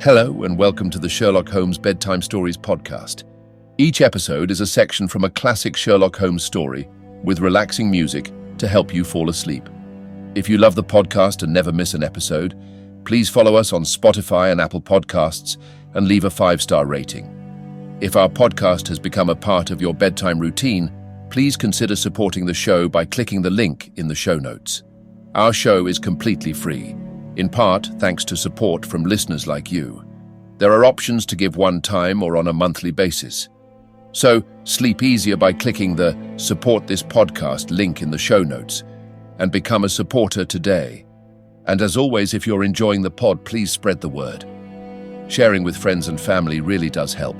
Hello and welcome to the Sherlock Holmes Bedtime Stories podcast. Each episode is a section from a classic Sherlock Holmes story with relaxing music to help you fall asleep. If you love the podcast and never miss an episode, please follow us on Spotify and Apple Podcasts and leave a 5-star rating. If our podcast has become a part of your bedtime routine, please consider supporting the show by clicking the link in the show notes. Our show is completely free, in part thanks to support from listeners like you. There are options to give one time or on a monthly basis. So sleep easier by clicking the Support This Podcast link in the show notes and become a supporter today. And as always, if you're enjoying the pod, please spread the word. Sharing with friends and family really does help.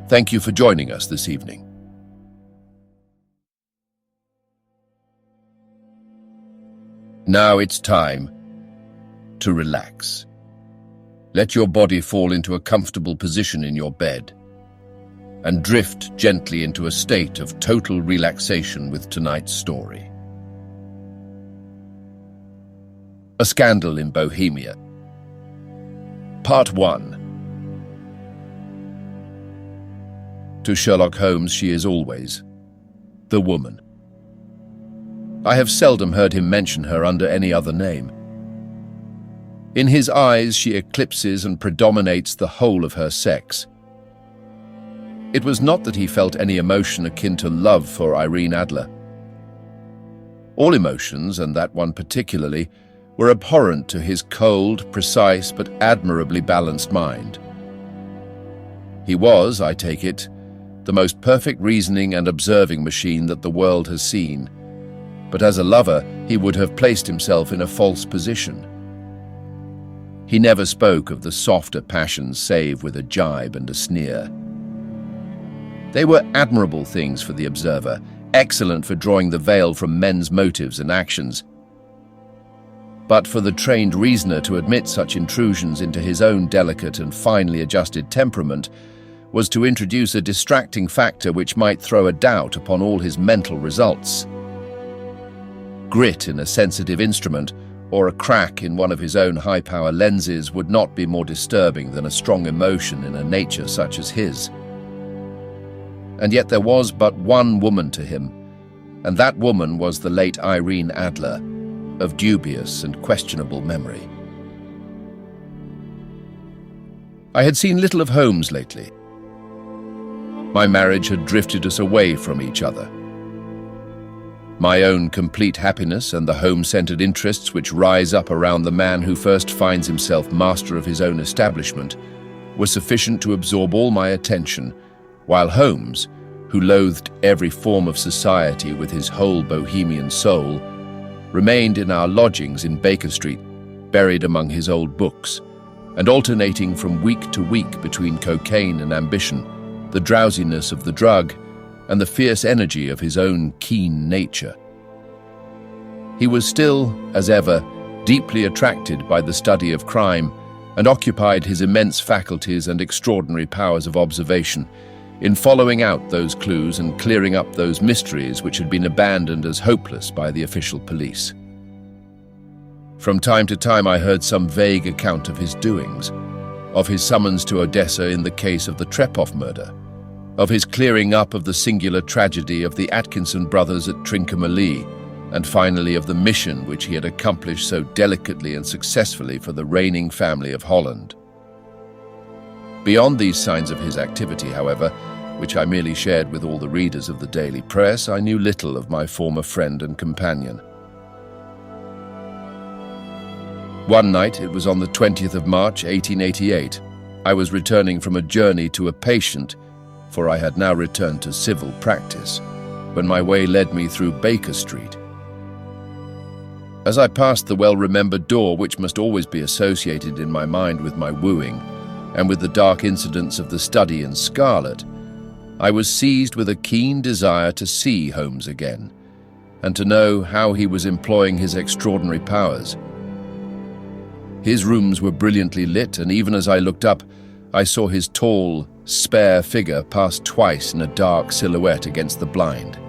Thank you for joining us this evening. Now it's time to relax. Let your body fall into a comfortable position in your bed and drift gently into a state of total relaxation with tonight's story. A Scandal in Bohemia. Part 1. To Sherlock Holmes, she is always the woman. I have seldom heard him mention her under any other name. In his eyes, she eclipses and predominates the whole of her sex. It was not that he felt any emotion akin to love for Irene Adler. All emotions, and that one particularly, were abhorrent to his cold, precise, but admirably balanced mind. He was, I take it, the most perfect reasoning and observing machine that the world has seen, but as a lover, he would have placed himself in a false position. He never spoke of the softer passions save with a jibe and a sneer. They were admirable things for the observer, excellent for drawing the veil from men's motives and actions. But for the trained reasoner to admit such intrusions into his own delicate and finely adjusted temperament was to introduce a distracting factor which might throw a doubt upon all his mental results. Grit in a sensitive instrument, or a crack in one of his own high-power lenses would not be more disturbing than a strong emotion in a nature such as his. And yet there was but one woman to him, and that woman was the late Irene Adler, of dubious and questionable memory. I had seen little of Holmes lately. My marriage had drifted us away from each other. My own complete happiness and the home-centered interests which rise up around the man who first finds himself master of his own establishment were sufficient to absorb all my attention, while Holmes, who loathed every form of society with his whole Bohemian soul, remained in our lodgings in Baker Street, buried among his old books, and alternating from week to week between cocaine and ambition, the drowsiness of the drug, and the fierce energy of his own keen nature. He was still, as ever, deeply attracted by the study of crime and occupied his immense faculties and extraordinary powers of observation in following out those clues and clearing up those mysteries which had been abandoned as hopeless by the official police. From time to time I heard some vague account of his doings, of his summons to Odessa in the case of the Trepov murder, of his clearing up of the singular tragedy of the Atkinson brothers at Trincomalee, and finally of the mission which he had accomplished so delicately and successfully for the reigning family of Holland. Beyond these signs of his activity, however, which I merely shared with all the readers of the daily press, I knew little of my former friend and companion. One night, it was on the 20th of March, 1888, I was returning from a journey to a patient, for I had now returned to civil practice, when my way led me through Baker Street. As I passed the well-remembered door which must always be associated in my mind with my wooing, and with the dark incidents of the study in scarlet, I was seized with a keen desire to see Holmes again, and to know how he was employing his extraordinary powers. His rooms were brilliantly lit, and even as I looked up, I saw his tall, spare figure pass twice in a dark silhouette against the blind.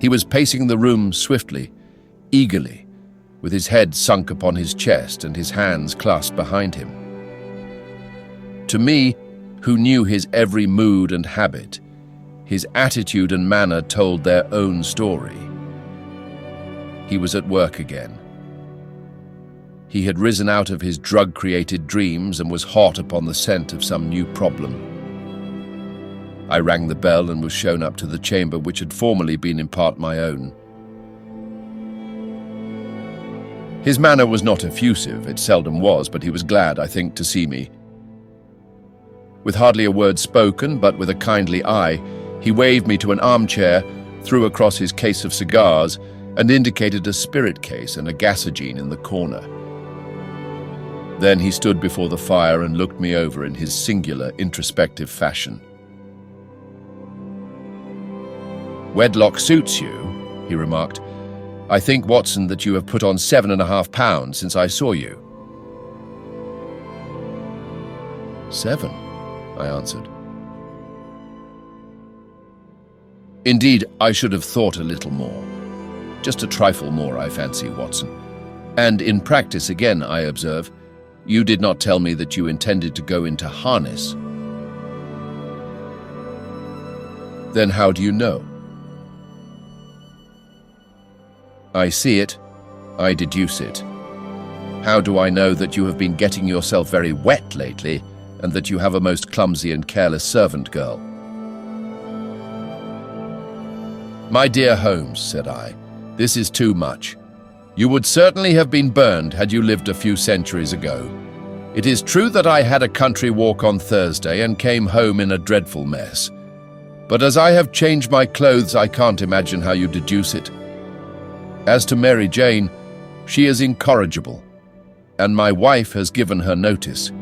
He was pacing the room swiftly, eagerly, with his head sunk upon his chest and his hands clasped behind him. To me, who knew his every mood and habit, his attitude and manner told their own story. He was at work again. He had risen out of his drug-created dreams and was hot upon the scent of some new problem. I rang the bell and was shown up to the chamber which had formerly been in part my own. His manner was not effusive, it seldom was, but he was glad, I think, to see me. With hardly a word spoken, but with a kindly eye, he waved me to an armchair, threw across his case of cigars, and indicated a spirit case and a gasogene in the corner. Then he stood before the fire and looked me over in his singular, introspective fashion. "Wedlock suits you," he remarked. "I think, Watson, that you have put on 7.5 pounds since I saw you." "7?" I answered. "Indeed, I should have thought a little more. Just a trifle more, I fancy, Watson. And in practice again, I observe, you did not tell me that you intended to go into harness." "Then how do you know?" "I see it, I deduce it. How do I know that you have been getting yourself very wet lately, and that you have a most clumsy and careless servant girl?" "My dear Holmes," said I, "this is too much. You would certainly have been burned had you lived a few centuries ago. It is true that I had a country walk on Thursday and came home in a dreadful mess. But as I have changed my clothes, I can't imagine how you deduce it. As to Mary Jane, she is incorrigible, and my wife has given her notice.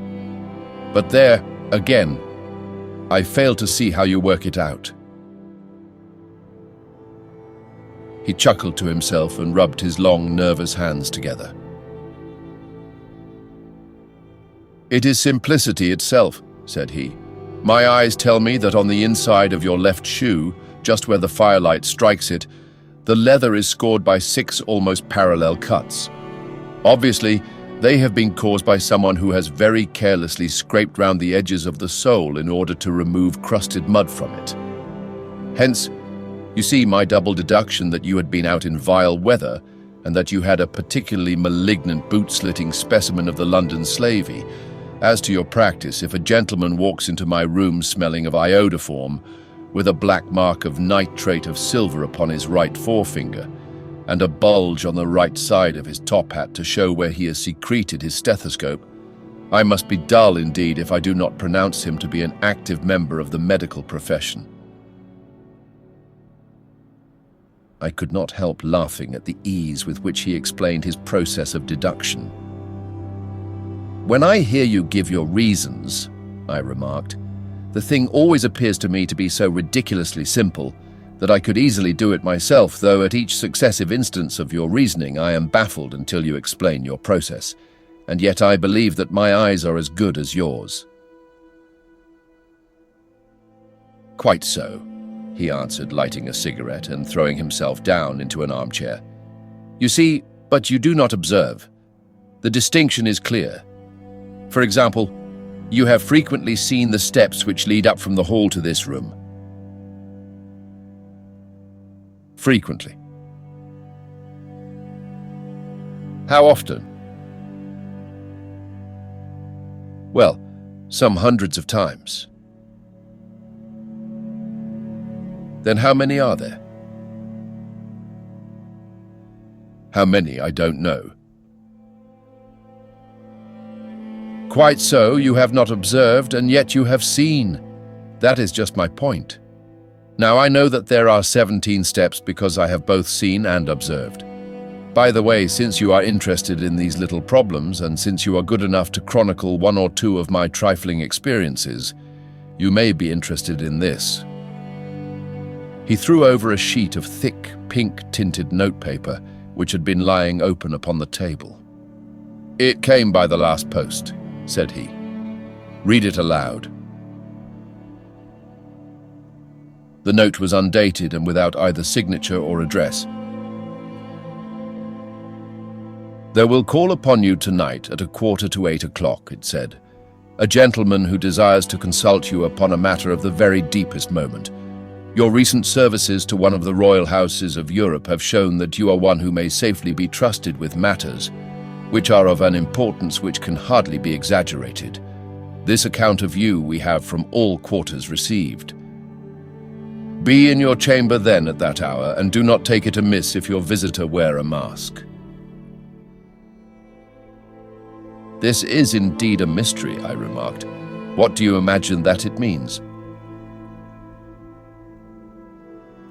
But there, again, I fail to see how you work it out." He chuckled to himself and rubbed his long, nervous hands together. "It is simplicity itself," said he. "My eyes tell me that on the inside of your left shoe, just where the firelight strikes it, the leather is scored by 6 almost parallel cuts. Obviously, they have been caused by someone who has very carelessly scraped round the edges of the sole in order to remove crusted mud from it. Hence, you see my double deduction that you had been out in vile weather and that you had a particularly malignant boot-slitting specimen of the London slavey. As to your practice, if a gentleman walks into my room smelling of iodoform, with a black mark of nitrate of silver upon his right forefinger, and a bulge on the right side of his top hat to show where he has secreted his stethoscope, I must be dull indeed if I do not pronounce him to be an active member of the medical profession." I could not help laughing at the ease with which he explained his process of deduction. "When I hear you give your reasons," I remarked, "the thing always appears to me to be so ridiculously simple that I could easily do it myself, though at each successive instance of your reasoning I am baffled until you explain your process, and yet I believe that my eyes are as good as yours." "Quite so," he answered, lighting a cigarette and throwing himself down into an armchair. "You see, but you do not observe. The distinction is clear. For example, you have frequently seen the steps which lead up from the hall to this room." "Frequently." "How often?" "Well, some hundreds of times." "Then how many are there?" "How many, I don't know." "Quite so, you have not observed, and yet you have seen. That is just my point. Now, I know that there are 17 steps because I have both seen and observed. By the way, since you are interested in these little problems, and since you are good enough to chronicle 1 or 2 of my trifling experiences, you may be interested in this." He threw over a sheet of thick, pink-tinted notepaper which had been lying open upon the table. "It came by the last post," said he. "Read it aloud." The note was undated and without either signature or address. "There will call upon you tonight at 7:45, it said. a gentleman who desires to consult you upon a matter of the very deepest moment. Your recent services to one of the royal houses of Europe have shown that you are one who may safely be trusted with matters which are of an importance which can hardly be exaggerated. This account of you we have from all quarters received. Be in your chamber then at that hour, and do not take it amiss if your visitor wear a mask." "This is indeed a mystery," I remarked. "What do you imagine that it means?"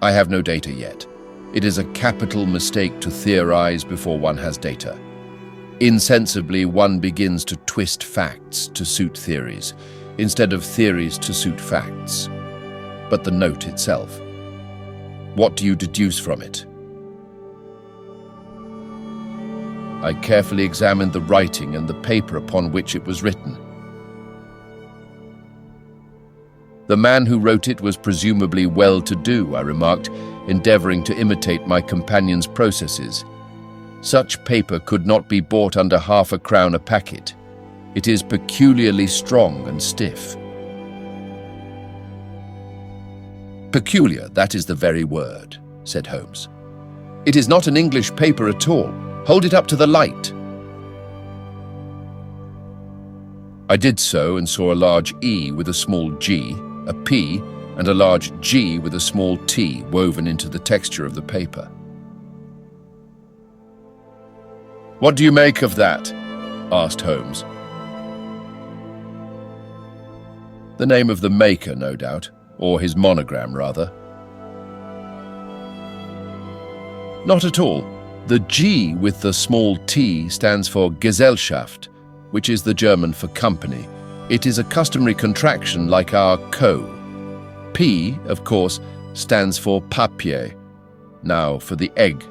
"I have no data yet. It is a capital mistake to theorize before one has data. Insensibly, one begins to twist facts to suit theories, instead of theories to suit facts. But the note itself, what do you deduce from it?" I carefully examined the writing and the paper upon which it was written. "The man who wrote it was presumably well-to-do," I remarked, endeavoring to imitate my companion's processes. "Such paper could not be bought under £0.50 a packet. It is peculiarly strong and stiff." "Peculiar, that is the very word," said Holmes. "It is not an English paper at all. Hold it up to the light." I did so and saw a large E with a small g, a P, and a large G with a small t woven into the texture of the paper. "What do you make of that?" asked Holmes. "The name of the maker, no doubt, or his monogram, rather." "Not at all. The G with the small t stands for Gesellschaft, which is the German for company. It is a customary contraction like our co. P, of course, stands for Papier. Now for the egg.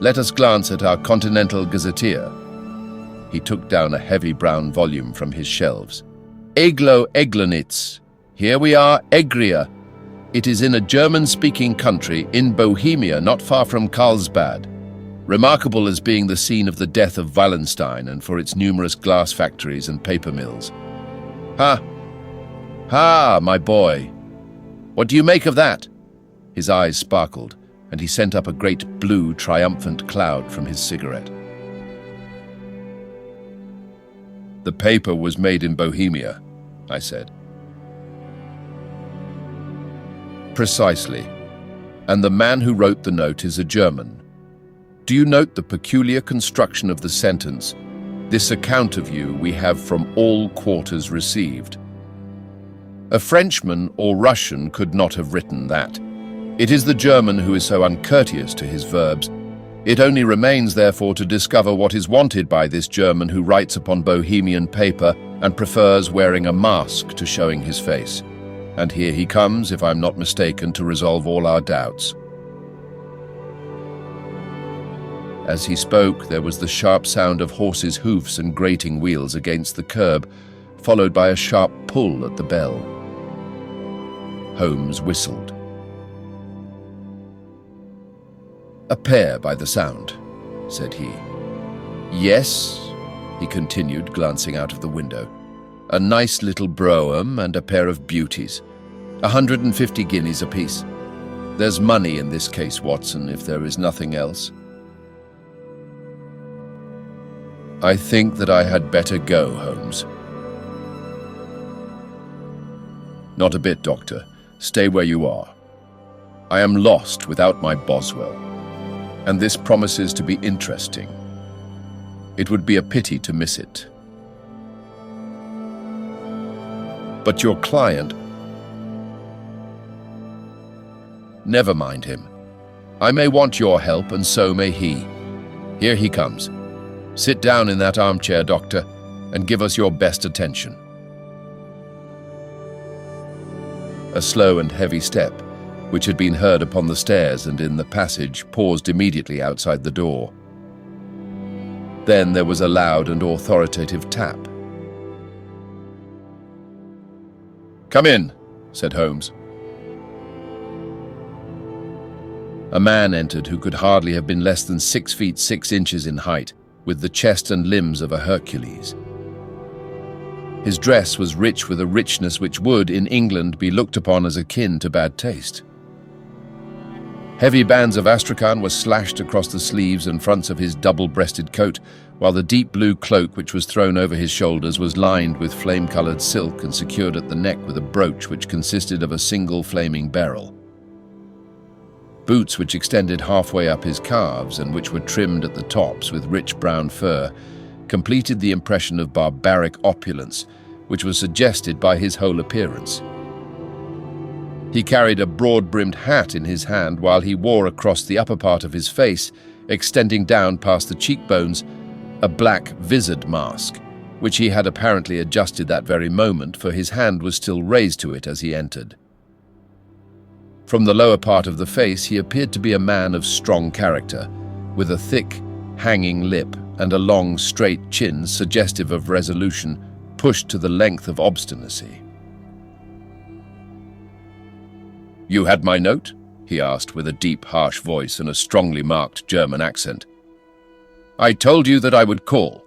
Let us glance at our Continental Gazetteer." He took down a heavy brown volume from his shelves. "Eglo Eglanitz. Here we are, Egria. It is in a German-speaking country in Bohemia, not far from Carlsbad. Remarkable as being the scene of the death of Wallenstein and for its numerous glass factories and paper mills. Ha! Ha, my boy! What do you make of that?" His eyes sparkled, and he sent up a great blue, triumphant cloud from his cigarette. "The paper was made in Bohemia," I said. "Precisely. And the man who wrote the note is a German. Do you note the peculiar construction of the sentence, 'This account of you we have from all quarters received'? A Frenchman or Russian could not have written that. It is the German who is so uncourteous to his verbs. It only remains, therefore, to discover what is wanted by this German who writes upon Bohemian paper and prefers wearing a mask to showing his face. And here he comes, if I'm not mistaken, to resolve all our doubts." As he spoke, there was the sharp sound of horses' hoofs and grating wheels against the curb, followed by a sharp pull at the bell. Holmes whistled. "A pair by the sound," said he. "Yes," he continued, glancing out of the window. "A nice little brougham and a pair of beauties. 150 guineas apiece. There's money in this case, Watson, if there is nothing else." "I think that I had better go, Holmes." "Not a bit, Doctor. Stay where you are. I am lost without my Boswell, and this promises to be interesting. It would be a pity to miss it." "But your client—" "Never mind him. I may want your help, and so may he. Here he comes. Sit down in that armchair, Doctor, and give us your best attention." A slow and heavy step, which had been heard upon the stairs and in the passage, paused immediately outside the door. Then there was a loud and authoritative tap. "Come in," said Holmes. A man entered who could hardly have been less than 6 feet 6 inches in height, with the chest and limbs of a Hercules. His dress was rich with a richness which would, in England, be looked upon as akin to bad taste. Heavy bands of astrakhan were slashed across the sleeves and fronts of his double-breasted coat, while the deep blue cloak which was thrown over his shoulders was lined with flame-coloured silk and secured at the neck with a brooch which consisted of a single flaming beryl. Boots which extended halfway up his calves and which were trimmed at the tops with rich brown fur completed the impression of barbaric opulence which was suggested by his whole appearance. He carried a broad-brimmed hat in his hand while he wore across the upper part of his face, extending down past the cheekbones, a black vizard mask, which he had apparently adjusted that very moment, for his hand was still raised to it as he entered. From the lower part of the face he appeared to be a man of strong character, with a thick, hanging lip and a long, straight chin suggestive of resolution, pushed to the length of obstinacy. "You had my note?" he asked with a deep, harsh voice and a strongly marked German accent. "I told you that I would call."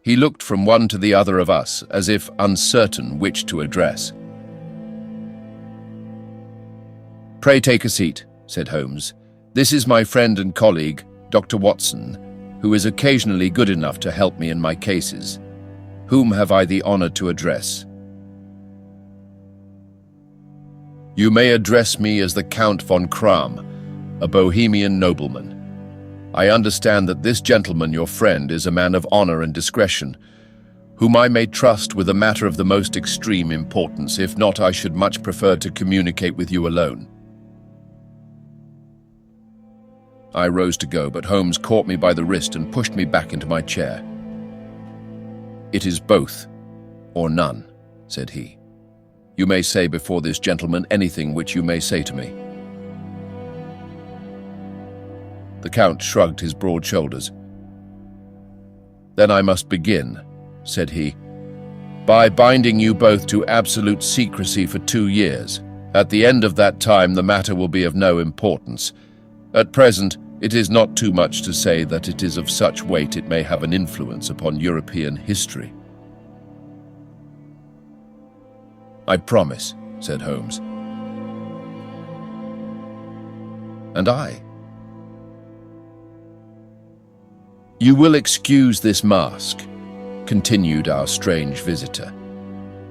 He looked from one to the other of us, as if uncertain which to address. "Pray take a seat," said Holmes. "This is my friend and colleague, Dr. Watson, who is occasionally good enough to help me in my cases. Whom have I the honor to address?" "You may address me as the Count von Kram, a Bohemian nobleman. I understand that this gentleman, your friend, is a man of honor and discretion, whom I may trust with a matter of the most extreme importance. If not, I should much prefer to communicate with you alone." I rose to go, but Holmes caught me by the wrist and pushed me back into my chair. "It is both, or none," said he. "You may say before this gentleman anything which you may say to me." The Count shrugged his broad shoulders. "Then I must begin," said he, "by binding you both to absolute secrecy for 2 years. At the end of that time the matter will be of no importance. At present, it is not too much to say that it is of such weight it may have an influence upon European history." "I promise," said Holmes. "And I." "You will excuse this mask," continued our strange visitor.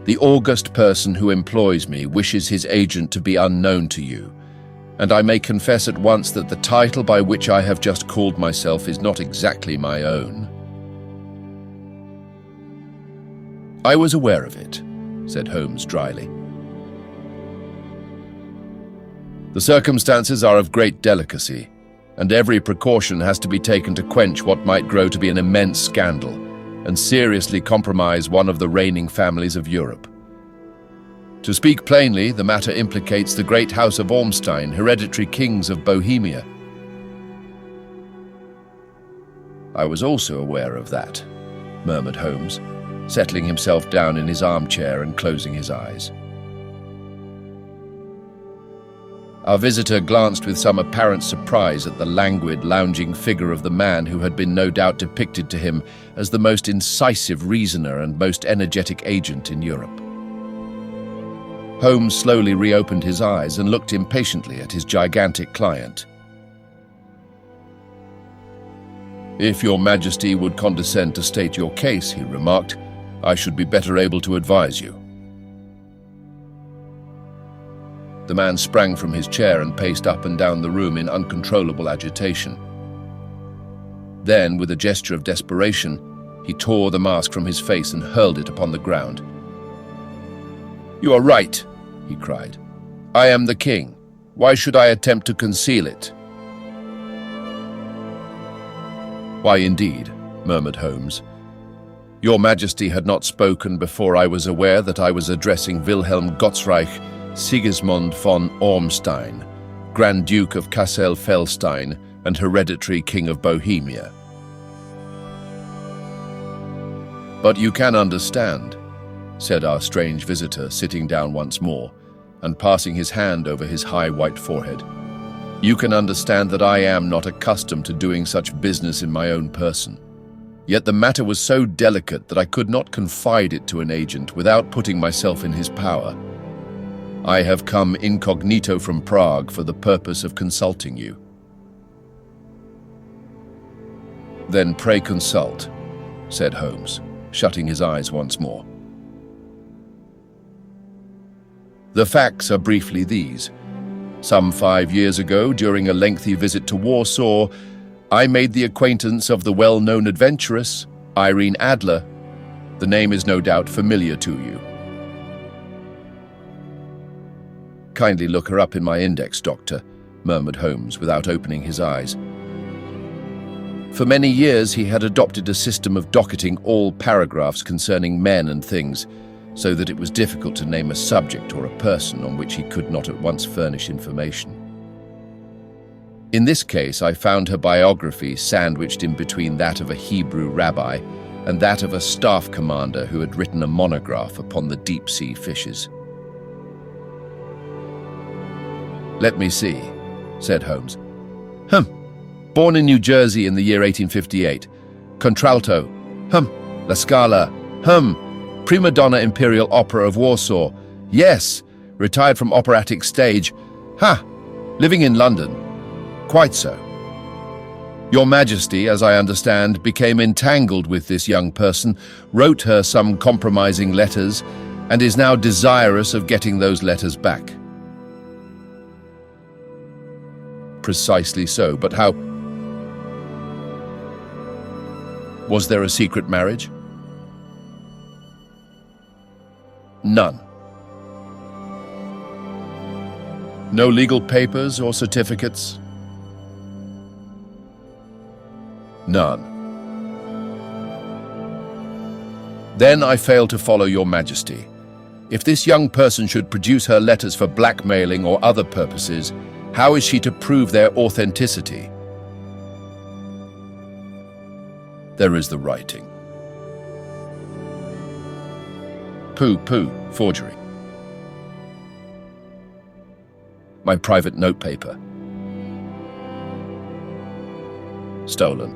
"The august person who employs me wishes his agent to be unknown to you, and I may confess at once that the title by which I have just called myself is not exactly my own." "I was aware of it," said Holmes dryly. "The circumstances are of great delicacy, and every precaution has to be taken to quench what might grow to be an immense scandal and seriously compromise one of the reigning families of Europe. To speak plainly, the matter implicates the great house of Ormstein, hereditary kings of Bohemia." "I was also aware of that," murmured Holmes, settling himself down in his armchair and closing his eyes. Our visitor glanced with some apparent surprise at the languid, lounging figure of the man who had been no doubt depicted to him as the most incisive reasoner and most energetic agent in Europe. Holmes slowly reopened his eyes and looked impatiently at his gigantic client. "If your Majesty would condescend to state your case," he remarked, "I should be better able to advise you." The man sprang from his chair and paced up and down the room in uncontrollable agitation. Then, with a gesture of desperation, he tore the mask from his face and hurled it upon the ground. "You are right," he cried. "I am the king. Why should I attempt to conceal it?" "Why, indeed," murmured Holmes. "Your Majesty had not spoken before I was aware that I was addressing Wilhelm Gottsreich Sigismund von Ormstein, Grand Duke of Kassel-Felstein and hereditary King of Bohemia." "But you can understand," said our strange visitor, sitting down once more and passing his hand over his high white forehead. "You can understand that I am not accustomed to doing such business in my own person. Yet the matter was so delicate that I could not confide it to an agent without putting myself in his power. I have come incognito from Prague for the purpose of consulting you. Then pray consult, said Holmes, shutting his eyes once more. The facts are briefly these. Some 5 years ago, during a lengthy visit to Warsaw, I made the acquaintance of the well-known adventuress, Irene Adler. The name is no doubt familiar to you. Kindly look her up in my index, Doctor, murmured Holmes without opening his eyes. For many years he had adopted a system of docketing all paragraphs concerning men and things, so that it was difficult to name a subject or a person on which he could not at once furnish information. In this case, I found her biography sandwiched in between that of a Hebrew rabbi and that of a staff commander who had written a monograph upon the deep-sea fishes. Let me see, said Holmes. Born in New Jersey in the year 1858. Contralto. La Scala. Prima donna Imperial Opera of Warsaw. Yes, retired from operatic stage. Living in London. Quite so. Your Majesty, as I understand, became entangled with this young person, wrote her some compromising letters, and is now desirous of getting those letters back. Precisely so, but how? Was there a secret marriage? None. No legal papers or certificates? None. Then I fail to follow your Majesty. If this young person should produce her letters for blackmailing or other purposes, how is she to prove their authenticity? There is the writing. Pooh, forgery. My private notepaper. Stolen.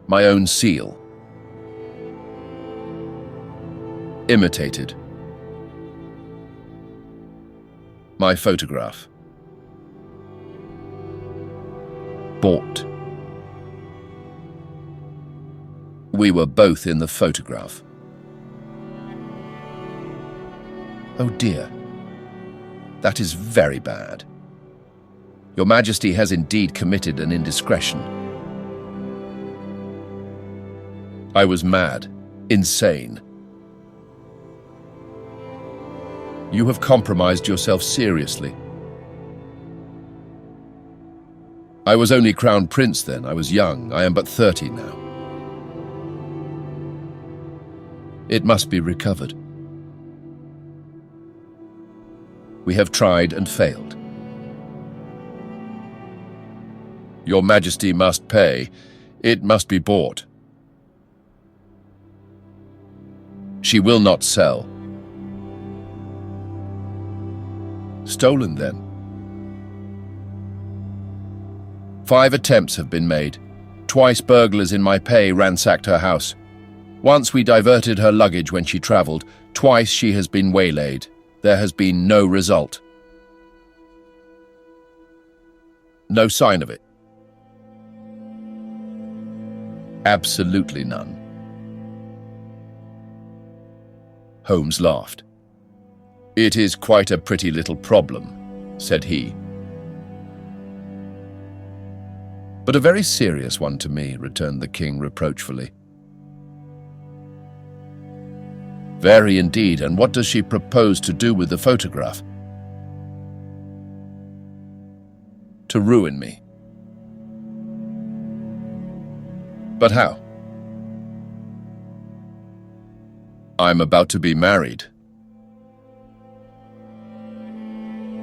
My own seal. Imitated. My photograph. Bought. We were both in the photograph. Oh dear. That is very bad. Your Majesty has indeed committed an indiscretion. I was mad, insane. You have compromised yourself seriously. I was only Crown Prince then. I was young. I am but 30 now. It must be recovered. We have tried and failed. Your Majesty must pay. It must be bought. She will not sell. Stolen, then. 5 attempts have been made. Twice burglars in my pay ransacked her house. Once we diverted her luggage when she travelled. Twice she has been waylaid. There has been no result. No sign of it. Absolutely none. Holmes laughed. It is quite a pretty little problem, said he. But a very serious one to me, returned the king reproachfully. Very indeed, and what does she propose to do with the photograph? To ruin me. But how? I'm about to be married.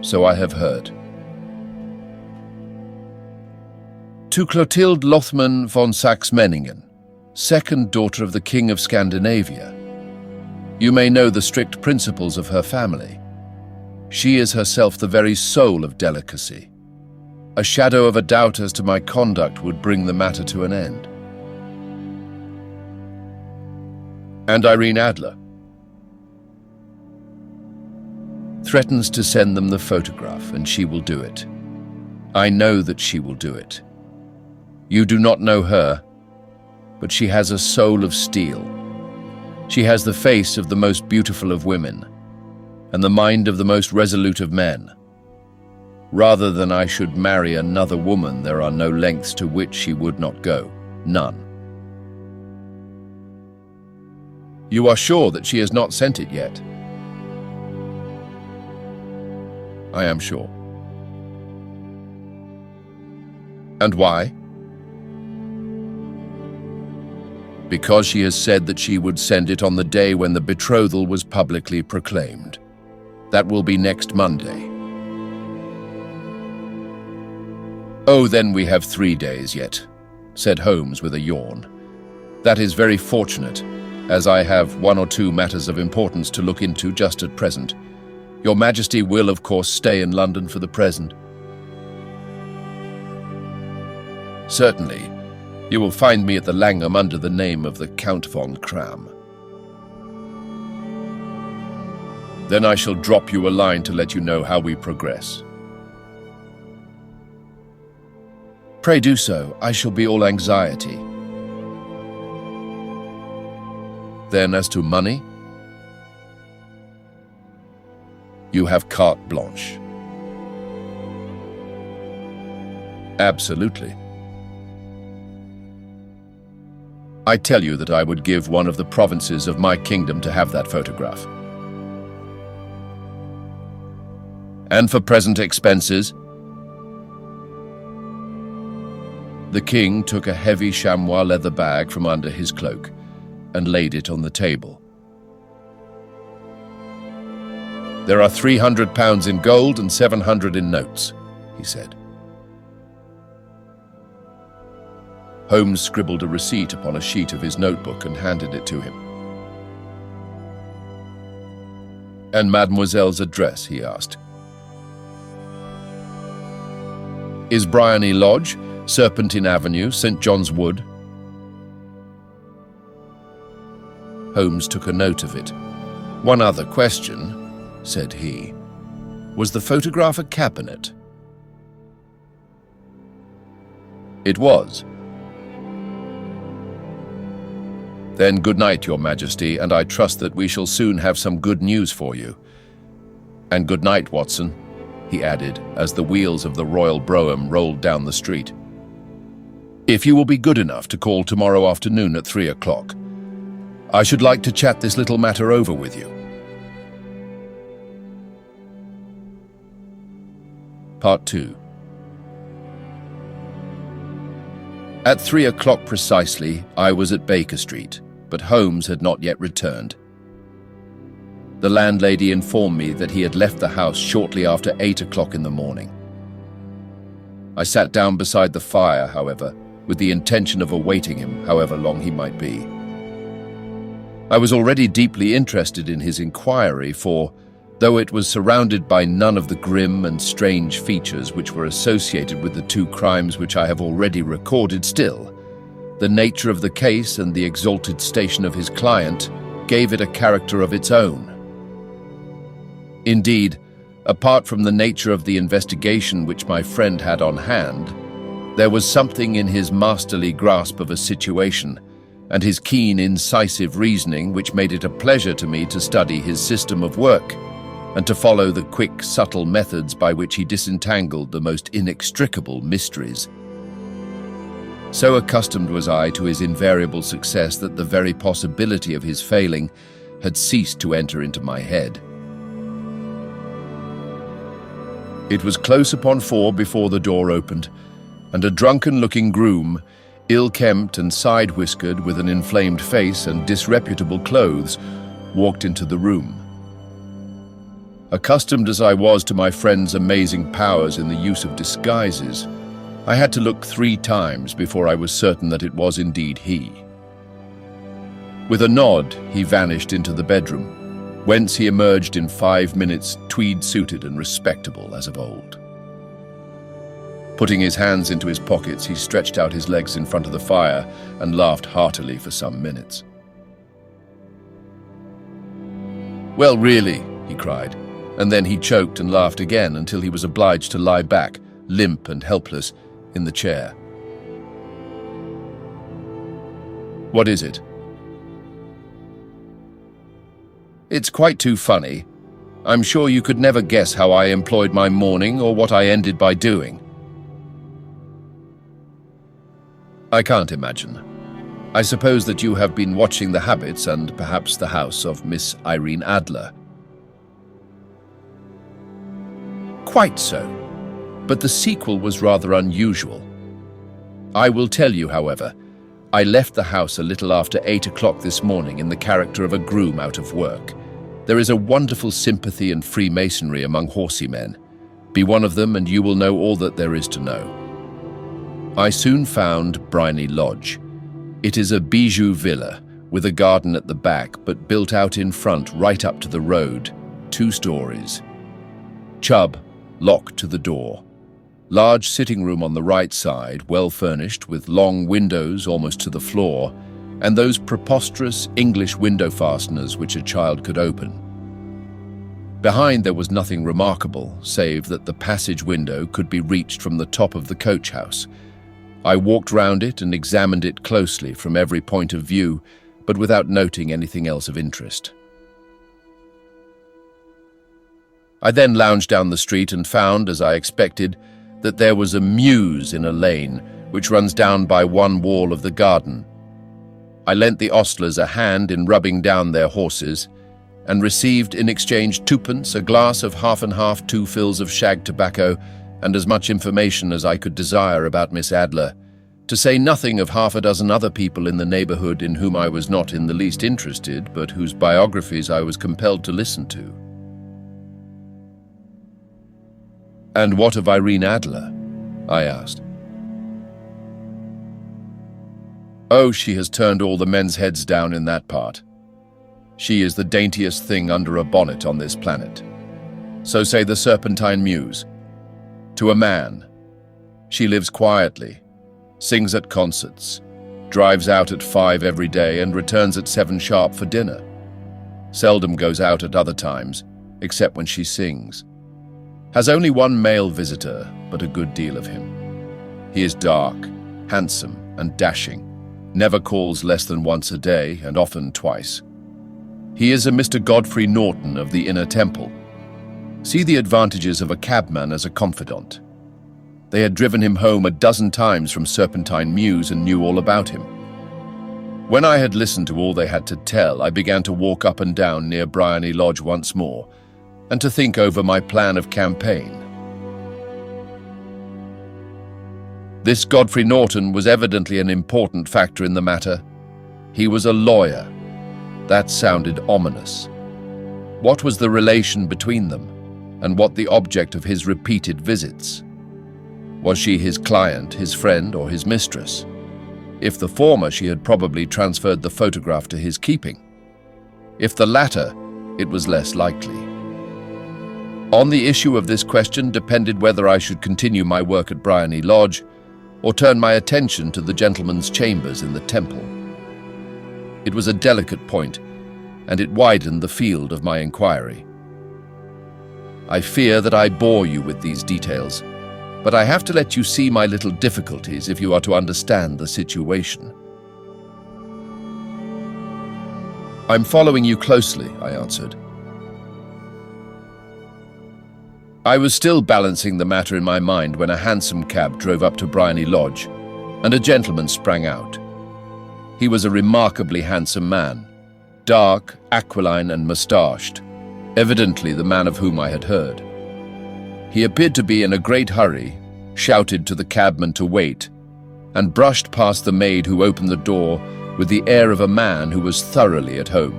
So I have heard. To Clotilde Lothman von Saxe-Meiningen, second daughter of the King of Scandinavia. You may know the strict principles of her family. She is herself the very soul of delicacy. a shadow of a doubt as to my conduct would bring the matter to an end. And Irene Adler threatens to send them the photograph, and she will do it. I know that she will do it. You do not know her, but she has a soul of steel. She has the face of the most beautiful of women, and the mind of the most resolute of men. Rather than I should marry another woman, there are no lengths to which she would not go. None. You are sure that she has not sent it yet? I am sure. And why? Because she has said that she would send it on the day when the betrothal was publicly proclaimed. That will be next Monday. Oh, then we have 3 days yet, said Holmes with a yawn. That is very fortunate, as I have 1 or 2 matters of importance to look into just at present. Your Majesty will, of course, stay in London for the present. Certainly. You will find me at the Langham under the name of the Count von Kram. Then I shall drop you a line to let you know how we progress. Pray do so. I shall be all anxiety. Then as to money? You have carte blanche. Absolutely. I tell you that I would give one of the provinces of my kingdom to have that photograph. And for present expenses? The king took a heavy chamois leather bag from under his cloak and laid it on the table. There are £300 in gold and 700 in notes, he said. Holmes scribbled a receipt upon a sheet of his notebook and handed it to him. And Mademoiselle's address, he asked. Is Bryony Lodge, Serpentine Avenue, St. John's Wood? Holmes took a note of it. One other question, said he. Was the photograph a cabinet? It was. Then good night, Your Majesty, and I trust that we shall soon have some good news for you. And good night, Watson, he added, as the wheels of the royal brougham rolled down the street. If you will be good enough to call tomorrow afternoon at 3 o'clock, I should like to chat this little matter over with you. Part 2. At 3 o'clock precisely, I was at Baker Street, but Holmes had not yet returned. The landlady informed me that he had left the house shortly after 8 o'clock in the morning. I sat down beside the fire, however, with the intention of awaiting him, however long he might be. I was already deeply interested in his inquiry, for, though it was surrounded by none of the grim and strange features which were associated with the 2 crimes which I have already recorded, still, the nature of the case and the exalted station of his client gave it a character of its own. Indeed, apart from the nature of the investigation which my friend had on hand, there was something in his masterly grasp of a situation and his keen, incisive reasoning which made it a pleasure to me to study his system of work and to follow the quick, subtle methods by which he disentangled the most inextricable mysteries. So accustomed was I to his invariable success that the very possibility of his failing had ceased to enter into my head. It was close upon 4 before the door opened, and a drunken-looking groom, ill-kempt and side-whiskered with an inflamed face and disreputable clothes, walked into the room. Accustomed as I was to my friend's amazing powers in the use of disguises, I had to look 3 times before I was certain that it was indeed he. With a nod, he vanished into the bedroom, whence he emerged in 5 minutes, tweed-suited and respectable as of old. Putting his hands into his pockets, he stretched out his legs in front of the fire and laughed heartily for some minutes. "Well, really," he cried, and then he choked and laughed again until he was obliged to lie back, limp and helpless, in the chair. "What is it?" "It's quite too funny. I'm sure you could never guess how I employed my morning or what I ended by doing." "I can't imagine. I suppose that you have been watching the habits and perhaps the house of Miss Irene Adler." "Quite so, but the sequel was rather unusual. I will tell you, however, I left the house a little after 8 o'clock this morning in the character of a groom out of work. There is a wonderful sympathy and Freemasonry among horsey men. Be one of them and you will know all that there is to know. I soon found Briony Lodge. It is a bijou villa with a garden at the back but built out in front right up to the road, 2 stories. Chubb, lock to the door. Large sitting room on the right side, well furnished with long windows almost to the floor, and those preposterous English window fasteners which a child could open. Behind there was nothing remarkable, save that the passage window could be reached from the top of the coach house. I walked round it and examined it closely from every point of view, but without noting anything else of interest. I then lounged down the street and found, as I expected, that there was a mews in a lane which runs down by one wall of the garden. I lent the ostlers a hand in rubbing down their horses, and received in exchange 2pence, a glass of half and half, 2 fills of shag tobacco, and as much information as I could desire about Miss Adler, to say nothing of half a dozen other people in the neighbourhood in whom I was not in the least interested, but whose biographies I was compelled to listen to. "And what of Irene Adler?" I asked. "Oh, she has turned all the men's heads down in that part. She is the daintiest thing under a bonnet on this planet. So say the Serpentine Mews. To a man. She lives quietly, sings at concerts, drives out at 5 every day and returns at 7 sharp for dinner. Seldom goes out at other times, except when she sings. Has only one male visitor, but a good deal of him. He is dark, handsome, and dashing, never calls less than once a day, and often twice. He is a Mr. Godfrey Norton of the Inner Temple. See the advantages of a cabman as a confidant. They had driven him home a dozen times from Serpentine Mews and knew all about him. When I had listened to all they had to tell, I began to walk up and down near Briony Lodge once more, and to think over my plan of campaign. This Godfrey Norton was evidently an important factor in the matter. He was a lawyer. That sounded ominous. What was the relation between them, and what the object of his repeated visits? Was she his client, his friend, or his mistress? If the former, she had probably transferred the photograph to his keeping. If the latter, it was less likely. On the issue of this question depended whether I should continue my work at Briony Lodge or turn my attention to the gentleman's chambers in the temple. It was a delicate point, and it widened the field of my inquiry. I fear that I bore you with these details, but I have to let you see my little difficulties if you are to understand the situation. "I'm following you closely," I answered. I was still balancing the matter in my mind when a hansom cab drove up to Briony Lodge, and a gentleman sprang out. He was a remarkably handsome man, dark, aquiline, and moustached, evidently the man of whom I had heard. He appeared to be in a great hurry, shouted to the cabman to wait, and brushed past the maid who opened the door with the air of a man who was thoroughly at home.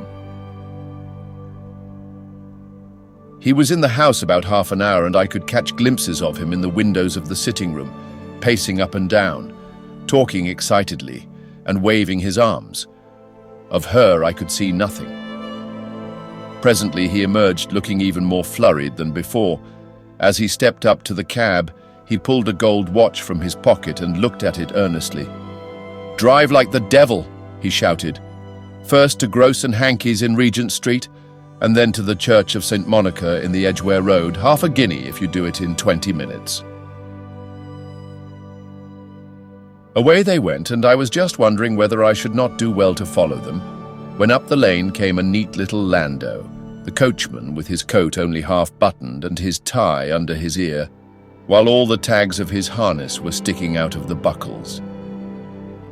He was in the house about half an hour, and I could catch glimpses of him in the windows of the sitting room, pacing up and down, talking excitedly, and waving his arms. Of her I could see nothing. Presently he emerged looking even more flurried than before. As he stepped up to the cab, He pulled a gold watch from his pocket and looked at it earnestly. "Drive like the devil," he shouted. "First to Gross and Hankey's in Regent Street, and then to the Church of St. Monica in the Edgware Road, half a guinea if you do it in 20 minutes. Away they went, and I was just wondering whether I should not do well to follow them, when up the lane came a neat little landau, the coachman with his coat only half buttoned and his tie under his ear, while all the tags of his harness were sticking out of the buckles.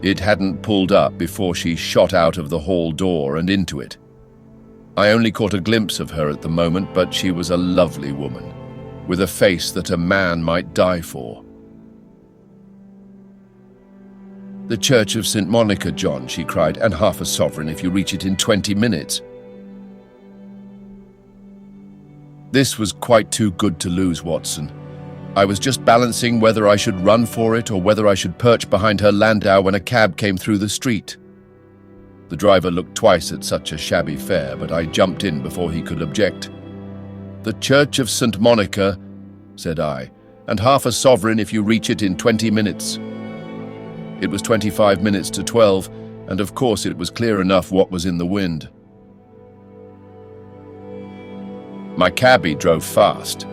It hadn't pulled up before she shot out of the hall door and into it. I only caught a glimpse of her at the moment, but she was a lovely woman, with a face that a man might die for. "The Church of St. Monica, John," she cried, "and half a sovereign if you reach it in 20 minutes. This was quite too good to lose, Watson. I was just balancing whether I should run for it or whether I should perch behind her landau when a cab came through the street. The driver looked twice at such a shabby fare, but I jumped in before he could object. "The Church of St. Monica," said I, "and half a sovereign if you reach it in 20 minutes. It was 25 minutes to 12, and of course it was clear enough what was in the wind. My cabbie drove fast.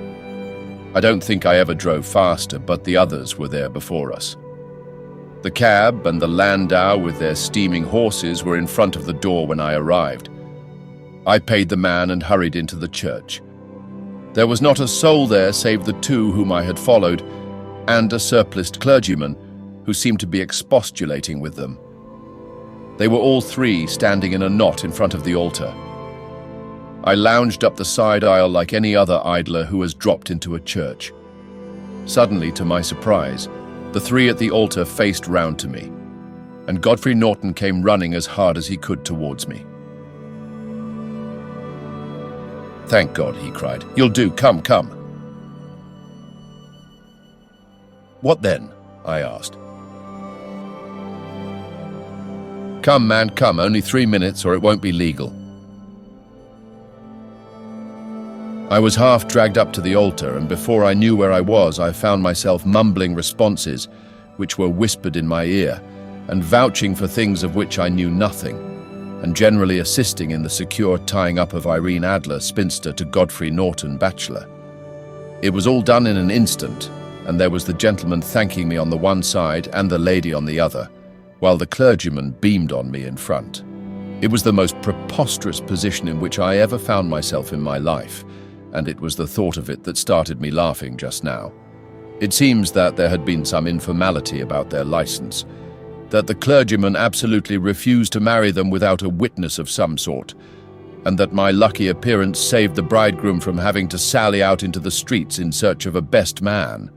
I don't think I ever drove faster, but the others were there before us. The cab and the landau with their steaming horses were in front of the door when I arrived. I paid the man and hurried into the church. There was not a soul there save the two whom I had followed, and a surpliced clergyman who seemed to be expostulating with them. They were all three standing in a knot in front of the altar. I lounged up the side aisle like any other idler who has dropped into a church. Suddenly, to my surprise, the three at the altar faced round to me, and Godfrey Norton came running as hard as he could towards me. "Thank God," he cried. "You'll do. Come, come." "What then?" I asked. "Come, man, come. Only 3 minutes, or it won't be legal." I was half dragged up to the altar, and before I knew where I was, I found myself mumbling responses which were whispered in my ear, and vouching for things of which I knew nothing, and generally assisting in the secure tying up of Irene Adler, spinster, to Godfrey Norton, bachelor. It was all done in an instant, and there was the gentleman thanking me on the one side and the lady on the other, while the clergyman beamed on me in front. It was the most preposterous position in which I ever found myself in my life, and it was the thought of it that started me laughing just now. It seems that there had been some informality about their license, that the clergyman absolutely refused to marry them without a witness of some sort, and that my lucky appearance saved the bridegroom from having to sally out into the streets in search of a best man.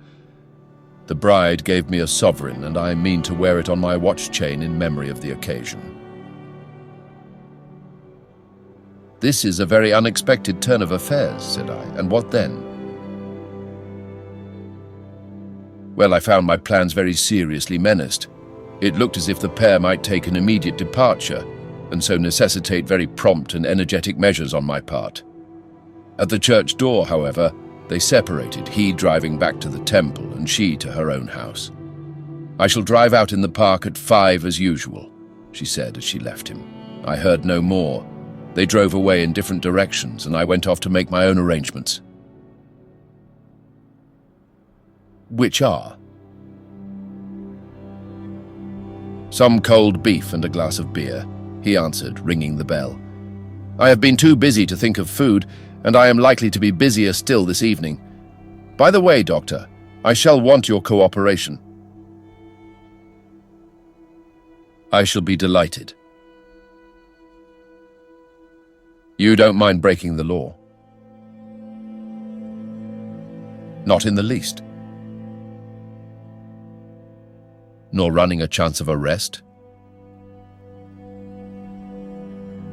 The bride gave me a sovereign, and I mean to wear it on my watch chain in memory of the occasion. "This is a very unexpected turn of affairs," said I. "And what then?" "Well, I found my plans very seriously menaced. It looked as if the pair might take an immediate departure, and so necessitate very prompt and energetic measures on my part. At the church door, however, they separated, he driving back to the temple and she to her own house. "I shall drive out in the park at 5 as usual," she said as she left him. I heard no more. They drove away in different directions, and I went off to make my own arrangements. "Which are?" "Some cold beef and a glass of beer," he answered, ringing the bell. "I have been too busy to think of food, and I am likely to be busier still this evening. By the way, Doctor, I shall want your cooperation." "I shall be delighted." "You don't mind breaking the law?" "Not in the least." "Nor running a chance of arrest?"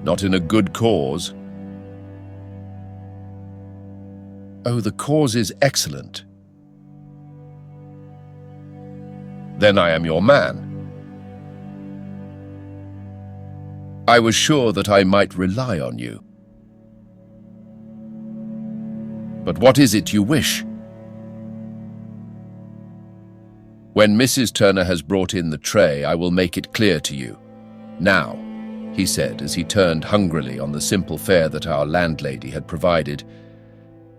"Not in a good cause?" "Oh, the cause is excellent." "Then I am your man." "I was sure that I might rely on you." "But what is it you wish?" When Mrs. Turner has brought in the tray, I will make it clear to you. Now, he said as he turned hungrily on the simple fare that our landlady had provided.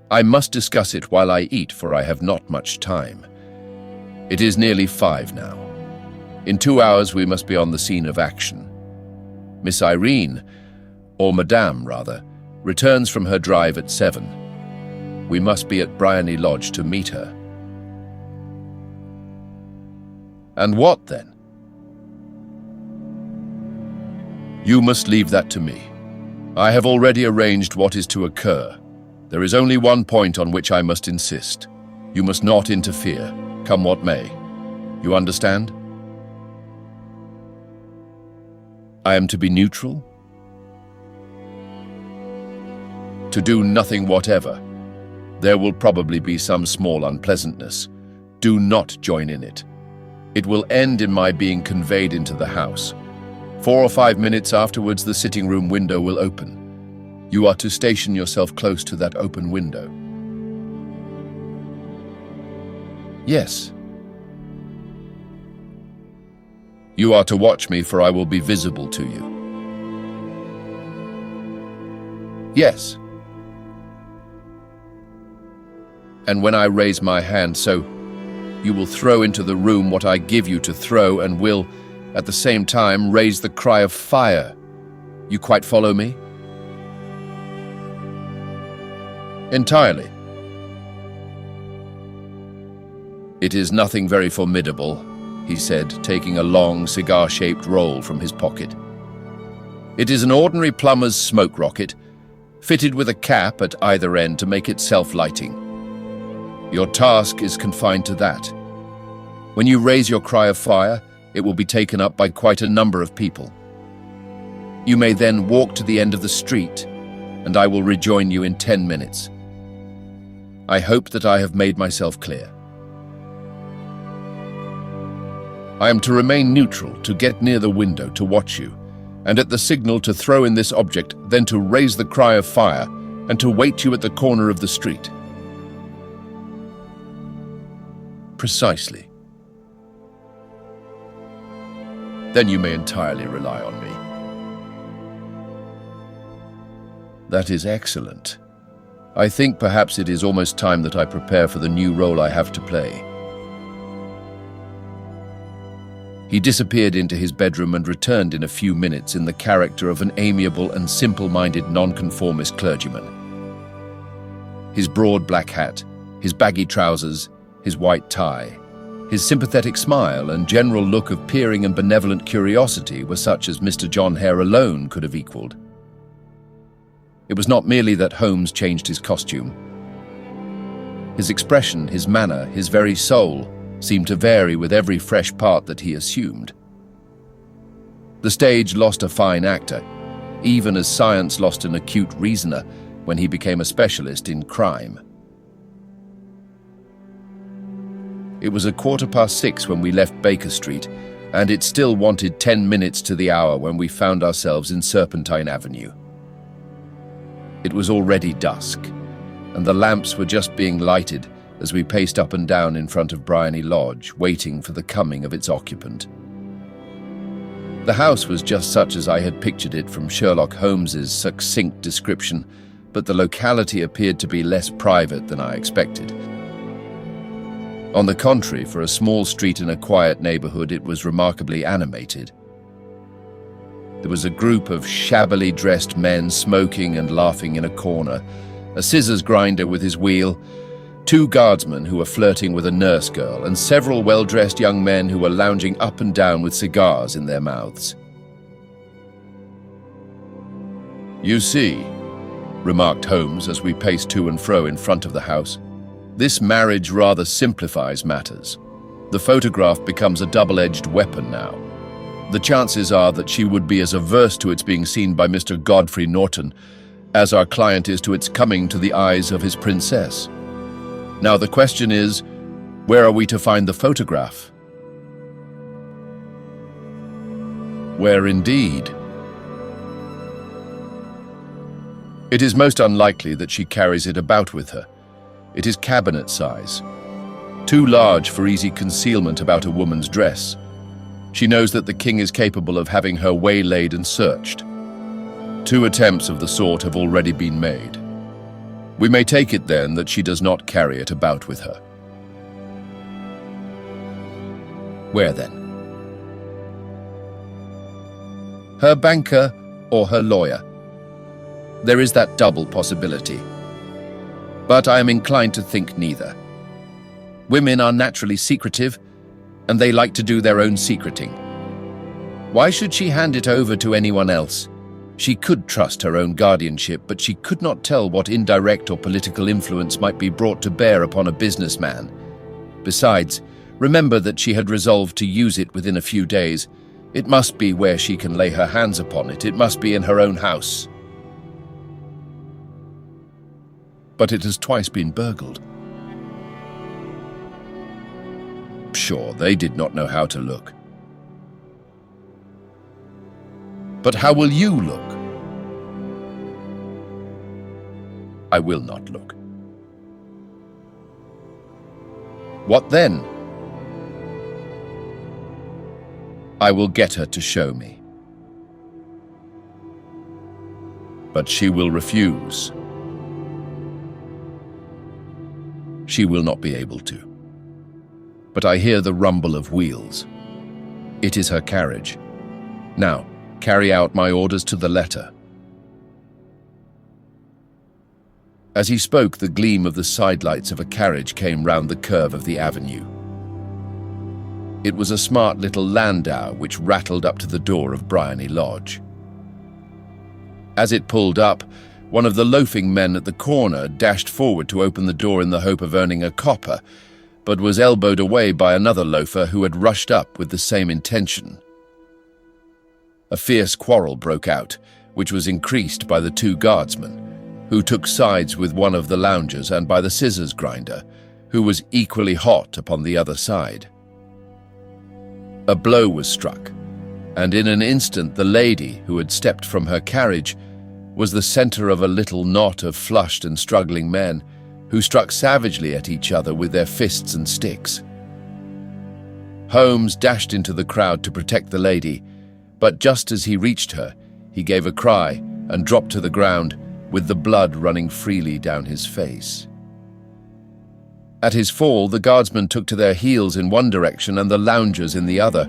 I must discuss it while I eat, for I have not much time. It is nearly 5 now. In 2 hours we must be on the scene of action. Miss Irene, or Madame rather, returns from her drive at 7. We must be at Bryony Lodge to meet her. And what then? You must leave that to me. I have already arranged what is to occur. There is only one point on which I must insist. You must not interfere, come what may. You understand? I am to be neutral? To do nothing whatever. There will probably be some small unpleasantness. Do not join in it. It will end in my being conveyed into the house. 4 or 5 minutes afterwards, the sitting room window will open. You are to station yourself close to that open window. Yes. You are to watch me, for I will be visible to you. Yes. And when I raise my hand, so you will throw into the room what I give you to throw, and will, at the same time, raise the cry of fire. You quite follow me? Entirely. It is nothing very formidable, he said, taking a long, cigar-shaped roll from his pocket. It is an ordinary plumber's smoke rocket, fitted with a cap at either end to make it self-lighting. Your task is confined to that. When you raise your cry of fire, it will be taken up by quite a number of people. You may then walk to the end of the street, and I will rejoin you in 10 minutes. I hope that I have made myself clear. I am to remain neutral, to get near the window to watch you, and at the signal to throw in this object, then to raise the cry of fire, and to wait you at the corner of the street. Precisely. Then you may entirely rely on me. That is excellent. I think perhaps it is almost time that I prepare for the new role I have to play. He disappeared into his bedroom and returned in a few minutes in the character of an amiable and simple-minded nonconformist clergyman. His broad black hat, his baggy trousers, his white tie, his sympathetic smile and general look of peering and benevolent curiosity were such as Mr. John Hare alone could have equalled. It was not merely that Holmes changed his costume. His expression, his manner, his very soul seemed to vary with every fresh part that he assumed. The stage lost a fine actor, even as science lost an acute reasoner when he became a specialist in crime. It was 6:15 when we left Baker Street, and it still wanted 10 minutes to the hour when we found ourselves in Serpentine Avenue. It was already dusk, and the lamps were just being lighted as we paced up and down in front of Bryony Lodge, waiting for the coming of its occupant. The house was just such as I had pictured it from Sherlock Holmes's succinct description, but the locality appeared to be less private than I expected. On the contrary, for a small street in a quiet neighborhood, it was remarkably animated. There was a group of shabbily dressed men smoking and laughing in a corner, a scissors grinder with his wheel, 2 guardsmen who were flirting with a nurse girl, and several well-dressed young men who were lounging up and down with cigars in their mouths. "You see," remarked Holmes as we paced to and fro in front of the house, "this marriage rather simplifies matters. The photograph becomes a double-edged weapon now. The chances are that she would be as averse to its being seen by Mr. Godfrey Norton as our client is to its coming to the eyes of his princess. Now the question is, where are we to find the photograph?" "Where indeed?" "It is most unlikely that she carries it about with her. It is cabinet size. too large for easy concealment about a woman's dress. She knows that the king is capable of having her waylaid and searched. 2 attempts of the sort have already been made. We may take it then that she does not carry it about with her. Where then? Her banker or her lawyer. There is that double possibility. But I am inclined to think neither. Women are naturally secretive, and they like to do their own secreting. Why should she hand it over to anyone else? She could trust her own guardianship, but she could not tell what indirect or political influence might be brought to bear upon a businessman. Besides, remember that she had resolved to use it within a few days. It must be where she can lay her hands upon it. It must be in her own house. But it has twice been burgled. Sure, they did not know how to look. But how will you look? I will not look. What then? I will get her to show me. But she will refuse. She will not be able to. But I hear the rumble of wheels. It is her carriage. Now, carry out my orders to the letter. As he spoke, the gleam of the sidelights of a carriage came round the curve of the avenue. It was a smart little landau which rattled up to the door of Briony Lodge. As it pulled up, one of the loafing men at the corner dashed forward to open the door in the hope of earning a copper, but was elbowed away by another loafer who had rushed up with the same intention. A fierce quarrel broke out, which was increased by the 2 guardsmen, who took sides with one of the loungers, and by the scissors grinder, who was equally hot upon the other side. A blow was struck, and in an instant the lady, who had stepped from her carriage, was the centre of a little knot of flushed and struggling men, who struck savagely at each other with their fists and sticks. Holmes dashed into the crowd to protect the lady, but just as he reached her, he gave a cry and dropped to the ground, with the blood running freely down his face. At his fall, the guardsmen took to their heels in one direction and the loungers in the other,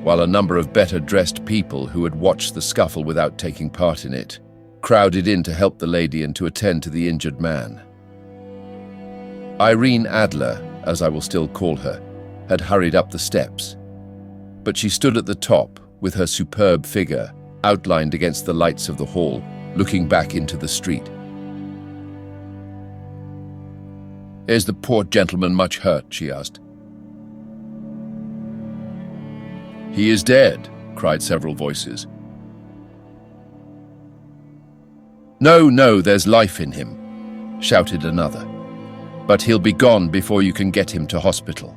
while a number of better-dressed people who had watched the scuffle without taking part in it crowded in to help the lady and to attend to the injured man. Irene Adler, as I will still call her, had hurried up the steps, but she stood at the top with her superb figure outlined against the lights of the hall, looking back into the street. "Is the poor gentleman much hurt?" she asked. "He is dead," cried several voices. "No, no, there's life in him," shouted another. "But he'll be gone before you can get him to hospital."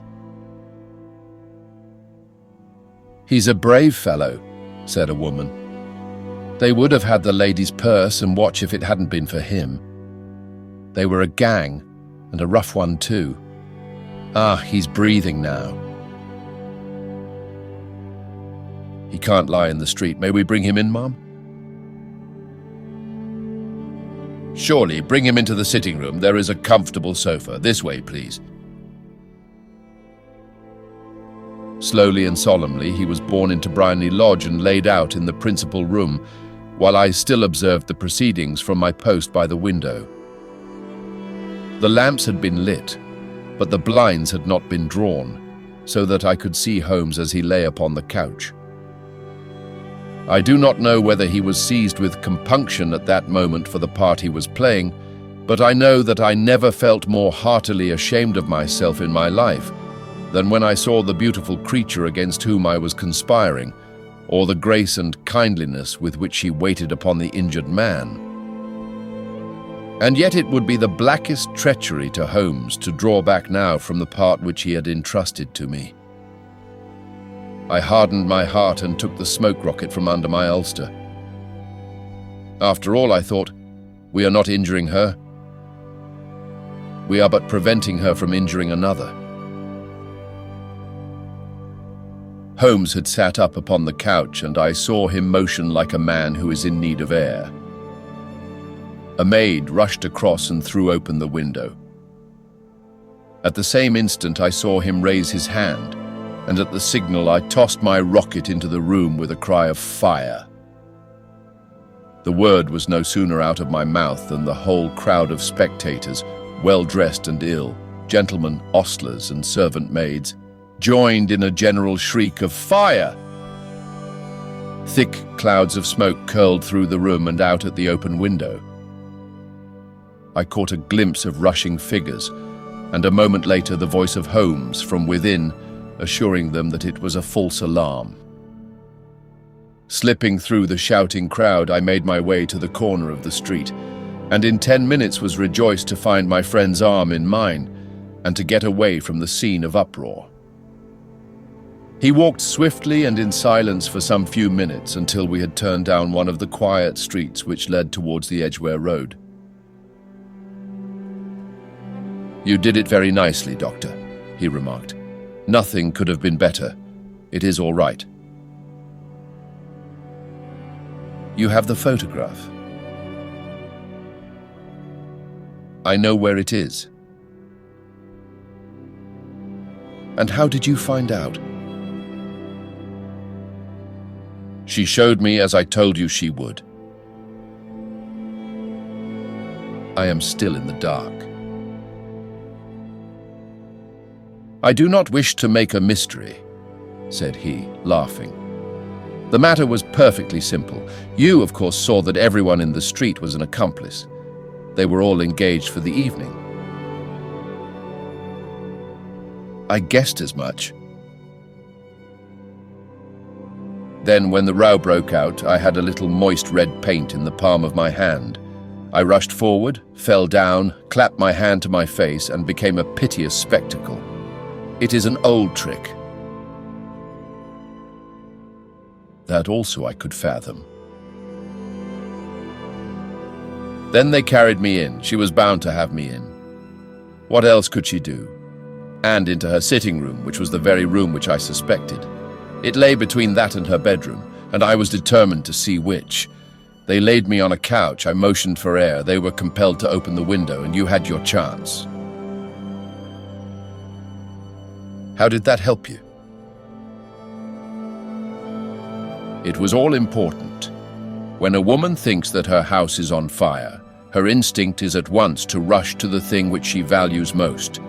"He's a brave fellow," said a woman. "They would have had the lady's purse and watch if it hadn't been for him. They were a gang, and a rough one too. Ah, he's breathing now. He can't lie in the street. May we bring him in, Ma'am?" "Surely, bring him into the sitting room. There is a comfortable sofa. This way, please." Slowly and solemnly, he was borne into Briony Lodge and laid out in the principal room, while I still observed the proceedings from my post by the window. The lamps had been lit, but the blinds had not been drawn, so that I could see Holmes as he lay upon the couch. I do not know whether he was seized with compunction at that moment for the part he was playing, but I know that I never felt more heartily ashamed of myself in my life than when I saw the beautiful creature against whom I was conspiring, or the grace and kindliness with which she waited upon the injured man. And yet it would be the blackest treachery to Holmes to draw back now from the part which he had entrusted to me. I hardened my heart and took the smoke rocket from under my ulster. After all, I thought, we are not injuring her. We are but preventing her from injuring another. Holmes had sat up upon the couch, and I saw him motion like a man who is in need of air. A maid rushed across and threw open the window. At the same instant, I saw him raise his hand, and at the signal, I tossed my rocket into the room with a cry of fire. The word was no sooner out of my mouth than the whole crowd of spectators, well-dressed and ill, gentlemen, ostlers, and servant maids, joined in a general shriek of fire. Thick clouds of smoke curled through the room and out at the open window. I caught a glimpse of rushing figures, and a moment later the voice of Holmes from within, assuring them that it was a false alarm. Slipping through the shouting crowd, I made my way to the corner of the street, and in 10 minutes was rejoiced to find my friend's arm in mine, and to get away from the scene of uproar. He walked swiftly and in silence for some few minutes until we had turned down one of the quiet streets which led towards the Edgware Road. "You did it very nicely, Doctor," he remarked. "Nothing could have been better. It is all right." "You have the photograph?" "I know where it is." "And how did you find out?" "She showed me as I told you she would." I am still in the dark. "I do not wish to make a mystery," said he, laughing. "The matter was perfectly simple. You, of course, saw that everyone in the street was an accomplice. They were all engaged for the evening." "I guessed as much." "Then, when the row broke out, I had a little moist red paint in the palm of my hand. I rushed forward, fell down, clapped my hand to my face, and became a piteous spectacle. It is an old trick." That also I could fathom. "Then they carried me in. She was bound to have me in. What else could she do? And into her sitting room, which was the very room which I suspected. It lay between that and her bedroom, and I was determined to see which. They laid me on a couch. I motioned for air. They were compelled to open the window, and you had your chance." "How did that help you?" "It was all important. When a woman thinks that her house is on fire, her instinct is at once to rush to the thing which she values most.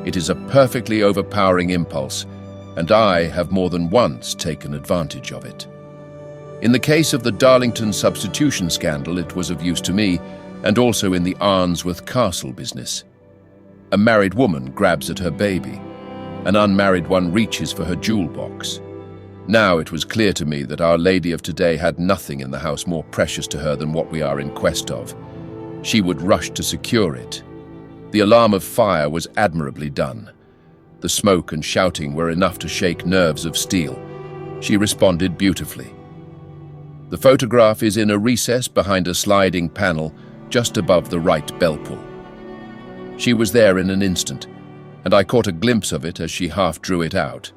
It is a perfectly overpowering impulse, and I have more than once taken advantage of it. In the case of the Darlington substitution scandal, it was of use to me, and also in the Arnsworth Castle business. A married woman grabs at her baby. An unmarried one reaches for her jewel box. Now it was clear to me that Our Lady of today had nothing in the house more precious to her than what we are in quest of. She would rush to secure it. The alarm of fire was admirably done. The smoke and shouting were enough to shake nerves of steel. She responded beautifully. The photograph is in a recess behind a sliding panel just above the right bell pull. She was there in an instant, and I caught a glimpse of it as she half drew it out.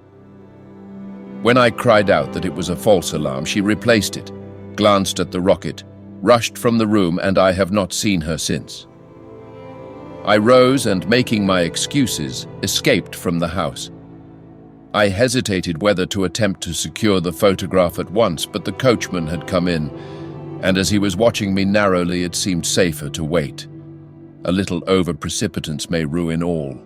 When I cried out that it was a false alarm, she replaced it, glanced at the rocket, rushed from the room, and I have not seen her since. I rose and, making my excuses, escaped from the house. I hesitated whether to attempt to secure the photograph at once, but the coachman had come in, and as he was watching me narrowly, it seemed safer to wait. A little over-precipitance may ruin all.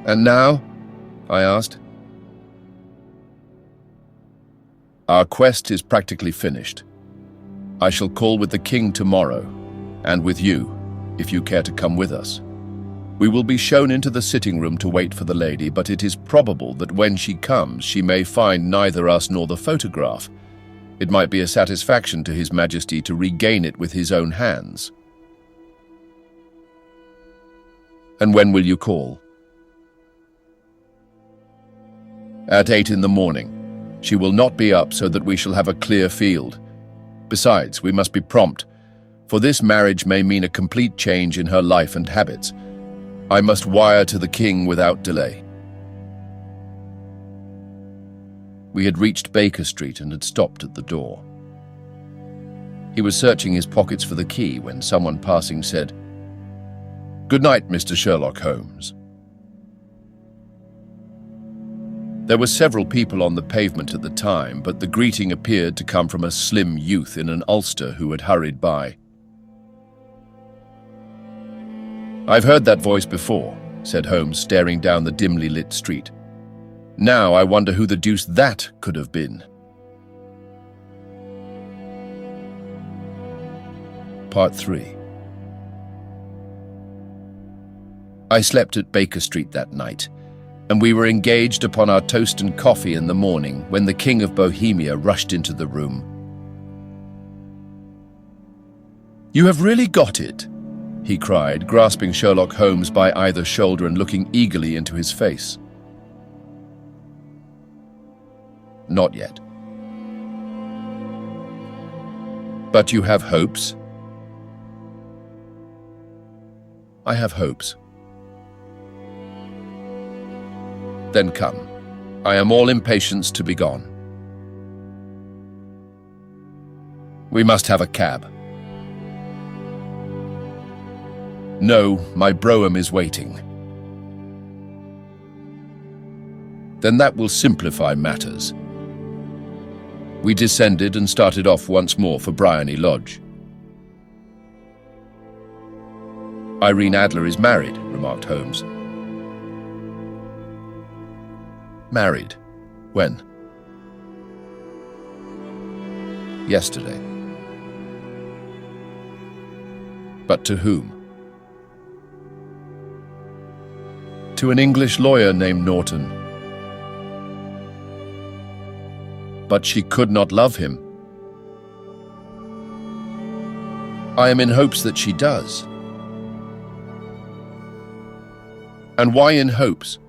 "And now?" I asked. "Our quest is practically finished. I shall call with the king tomorrow, and with you, if you care to come with us. We will be shown into the sitting room to wait for the lady, but it is probable that when she comes, she may find neither us nor the photograph. It might be a satisfaction to His Majesty to regain it with his own hands." "And when will you call?" "At 8 in the morning. She will not be up so that we shall have a clear field. Besides, we must be prompt, for this marriage may mean a complete change in her life and habits. I must wire to the king without delay." We had reached Baker Street and had stopped at the door. He was searching his pockets for the key when someone passing said, "Good night, Mr. Sherlock Holmes." There were several people on the pavement at the time, but the greeting appeared to come from a slim youth in an ulster who had hurried by. "I've heard that voice before," said Holmes, staring down the dimly lit street. "Now I wonder who the deuce that could have been." Part 3. I slept at Baker Street that night, and we were engaged upon our toast and coffee in the morning when the King of Bohemia rushed into the room. "You have really got it?" he cried, grasping Sherlock Holmes by either shoulder and looking eagerly into his face. "Not yet." "But you have hopes?" "I have hopes." "Then come. I am all impatience to be gone." "We must have a cab." "No, my brougham is waiting." "Then that will simplify matters." We descended and started off once more for Briony Lodge. "Irene Adler is married," remarked Holmes. "Married? When?" "Yesterday." "But to whom?" "To an English lawyer named Norton." "But she could not love him." "I am in hopes that she does." "And why in hopes?"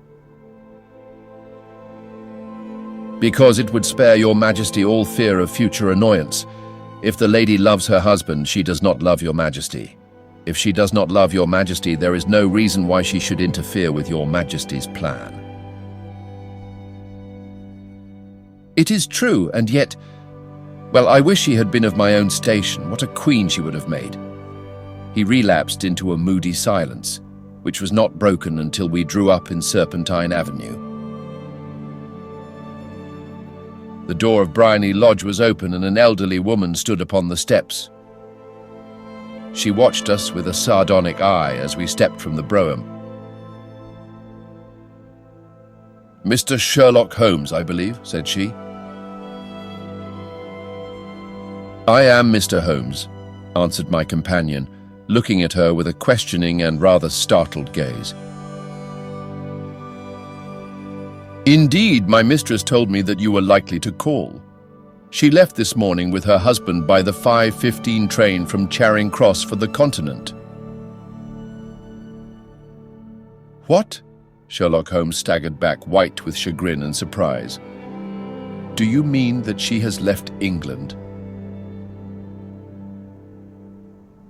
"Because it would spare your Majesty all fear of future annoyance. If the lady loves her husband, she does not love your Majesty. If she does not love your Majesty, there is no reason why she should interfere with your Majesty's plan." "It is true, and yet... Well, I wish she had been of my own station. What a queen she would have made." He relapsed into a moody silence, which was not broken until we drew up in Serpentine Avenue. The door of Briony Lodge was open and an elderly woman stood upon the steps. She watched us with a sardonic eye as we stepped from the brougham. "Mr. Sherlock Holmes, I believe," said she. "I am Mr. Holmes," answered my companion, looking at her with a questioning and rather startled gaze. "Indeed, my mistress told me that you were likely to call. She left this morning with her husband by the 5:15 train from Charing Cross for the Continent." "What?" Sherlock Holmes staggered back, white with chagrin and surprise. "Do you mean that she has left England?"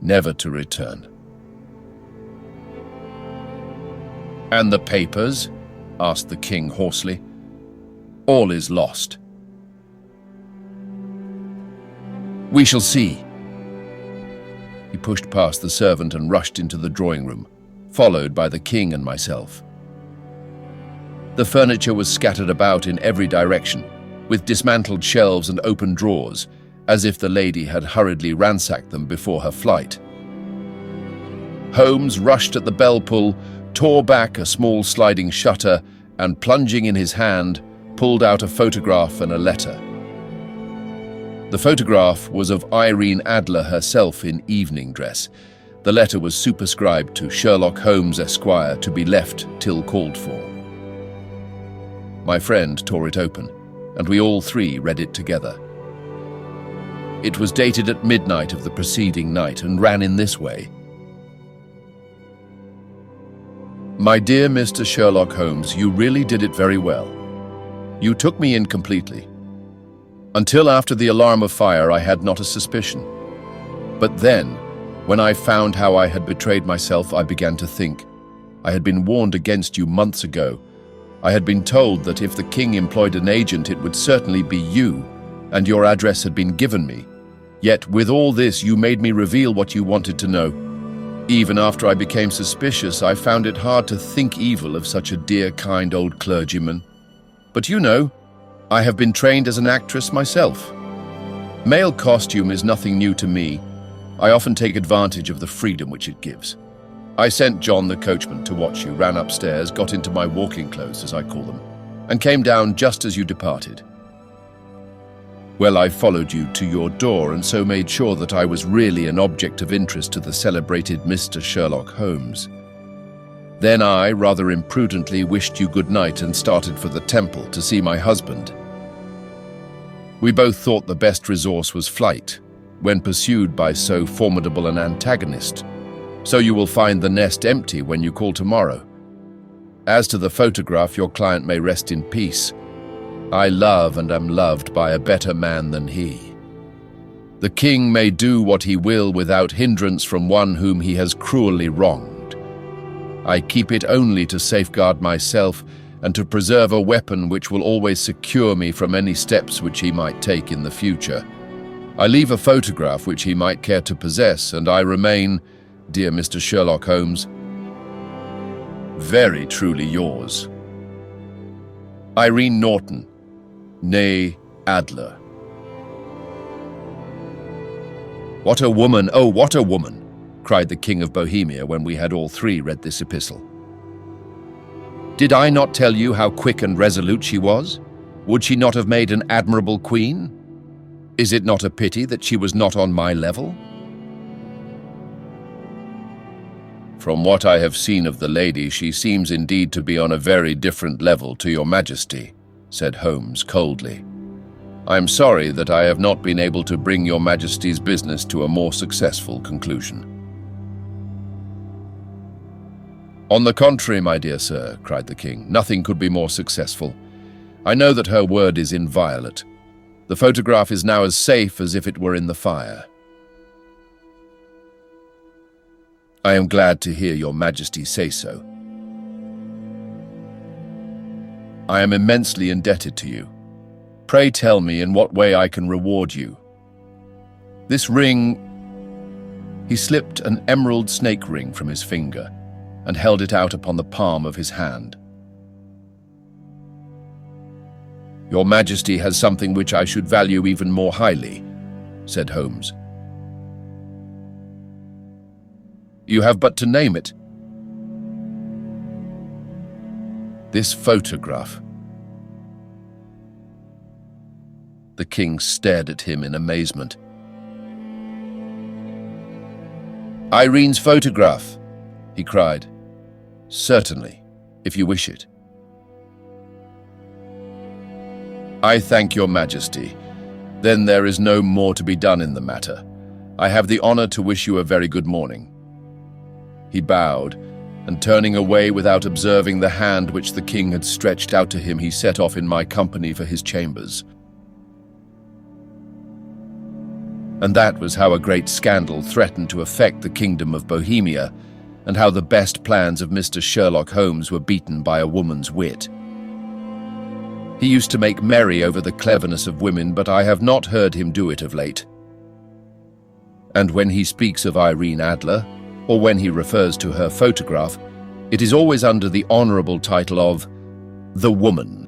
"Never to return." "And the papers?" asked the king hoarsely. "All is lost." "We shall see." He pushed past the servant and rushed into the drawing room, followed by the king and myself. The furniture was scattered about in every direction, with dismantled shelves and open drawers, as if the lady had hurriedly ransacked them before her flight. Holmes rushed at the bell pull, tore back a small sliding shutter, and plunging in his hand, pulled out a photograph and a letter. The photograph was of Irene Adler herself in evening dress. The letter was superscribed to Sherlock Holmes, Esquire, to be left till called for. My friend tore it open, and we all three read it together. It was dated at midnight of the preceding night and ran in this way. "My dear Mr. Sherlock Holmes, you really did it very well. You took me in completely. Until after the alarm of fire, I had not a suspicion. But then, when I found how I had betrayed myself, I began to think. I had been warned against you months ago. I had been told that if the king employed an agent, it would certainly be you, and your address had been given me. Yet with all this, you made me reveal what you wanted to know. Even after I became suspicious, I found it hard to think evil of such a dear, kind old clergyman. But you know, I have been trained as an actress myself. Male costume is nothing new to me. I often take advantage of the freedom which it gives. I sent John the coachman to watch you, ran upstairs, got into my walking clothes, as I call them, and came down just as you departed. Well, I followed you to your door and so made sure that I was really an object of interest to the celebrated Mr. Sherlock Holmes. Then I, rather imprudently, wished you good night and started for the temple to see my husband. We both thought the best resource was flight, when pursued by so formidable an antagonist. So you will find the nest empty when you call tomorrow. As to the photograph, your client may rest in peace. I love and am loved by a better man than he. The king may do what he will without hindrance from one whom he has cruelly wronged. I keep it only to safeguard myself and to preserve a weapon which will always secure me from any steps which he might take in the future. I leave a photograph which he might care to possess, and I remain, dear Mr. Sherlock Holmes, very truly yours, Irene Norton, née Adler. What a woman, oh, what a woman, cried the King of Bohemia when we had all three read this epistle. Did I not tell you how quick and resolute she was? Would she not have made an admirable queen? Is it not a pity that she was not on my level? From what I have seen of the lady, she seems indeed to be on a very different level to your Majesty, said Holmes coldly. I am sorry that I have not been able to bring your Majesty's business to a more successful conclusion. On the contrary, my dear sir, cried the king, nothing could be more successful. I know that her word is inviolate. The photograph is now as safe as if it were in the fire. I am glad to hear your Majesty say so. I am immensely indebted to you. Pray tell me in what way I can reward you. This ring... He slipped an emerald snake ring from his finger and held it out upon the palm of his hand. Your Majesty has something which I should value even more highly, said Holmes. You have but to name it. This photograph. The king stared at him in amazement. Irene's photograph, he cried. Certainly, if you wish it. I thank your Majesty. Then there is no more to be done in the matter. I have the honor to wish you a very good morning. He bowed, and turning away without observing the hand which the king had stretched out to him, he set off in my company for his chambers. And that was how a great scandal threatened to affect the kingdom of Bohemia, and how the best plans of Mr. Sherlock Holmes were beaten by a woman's wit. He used to make merry over the cleverness of women, but I have not heard him do it of late. And when he speaks of Irene Adler, or when he refers to her photograph, it is always under the honorable title of the woman.